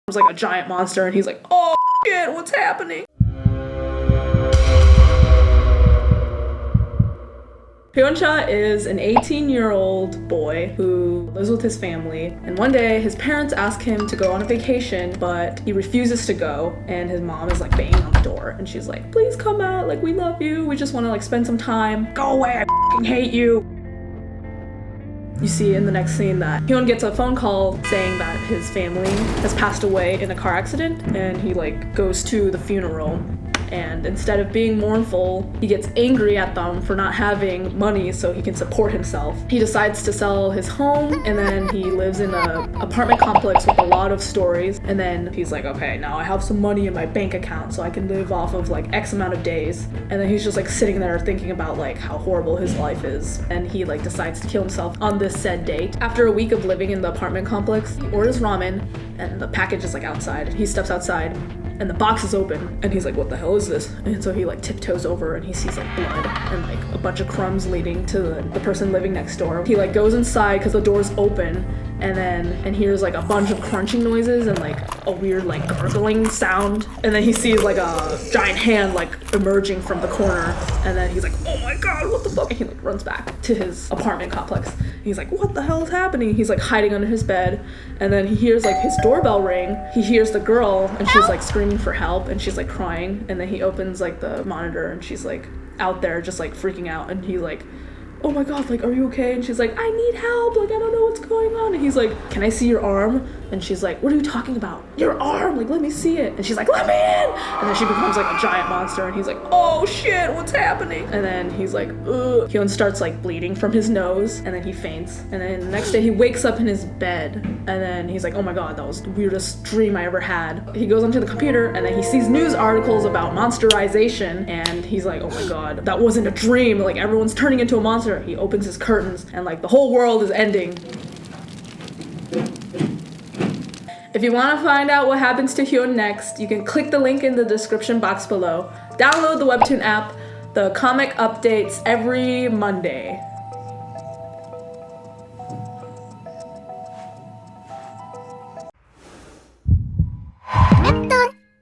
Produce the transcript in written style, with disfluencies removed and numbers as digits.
was like a giant monster, and he's like, oh shit, what's happening? Hyuncha is an 18-year-old boy who lives with his family, and one day his parents ask him to go on a vacation, but he refuses to go, and his mom is like banging on the door, and she's like, please come out, like we love you, we just want to like spend some time. Go away, I f***ing hate you. You see in the next scene that Hyun gets a phone call saying that his family has passed away in a car accident, and he like goes to the funeral. And instead of being mournful, he gets angry at them for not having money so he can support himself. He decides to sell his home, and then he lives in an apartment complex with a lot of stories. And then he's like, okay, now I have some money in my bank account so I can live off of like X amount of days. And then he's just like sitting there thinking about like how horrible his life is. And he like decides to kill himself on this said date. After a week of living in the apartment complex, he orders ramen, and the package is like outside. He steps outside, and the box is open, and he's like, what the hell is this? And so he like tiptoes over, and he sees like blood and like a bunch of crumbs leading to the person living next door. He like goes inside because the door's open, and hears like a bunch of crunching noises and like a weird like gurgling sound, and then he sees like a giant hand like emerging from the corner, and then he's like, oh my god, what the fuck? And he like runs back to his apartment complex. He's like, what the hell is happening? He's like hiding under his bed, and then he hears like his doorbell ring. He hears the girl, and she's like screaming for help, and she's like crying, and then he opens like the monitor, and she's like out there just like freaking out, and he's like, oh my god, like, are you okay? And she's like, I need help, like, I don't know what's going on. And he's like, can I see your arm? And she's like, what are you talking about? Your arm, like, let me see it. And she's like, let me in. And then she becomes like a giant monster, and he's like, oh shit, what's happening? And then he's like, ugh. Hyun starts like bleeding from his nose, and then he faints. And then the next day he wakes up in his bed, and then he's like, oh my god, that was the weirdest dream I ever had. He goes onto the computer, and then he sees news articles about monsterization, and he's like, oh my god, that wasn't a dream, like everyone's turning into a monster. He opens his curtains, and like the whole world is ending. If you want to find out what happens to Hyun next, you can click the link in the description box below. Download the Webtoon app. The comic updates every Monday.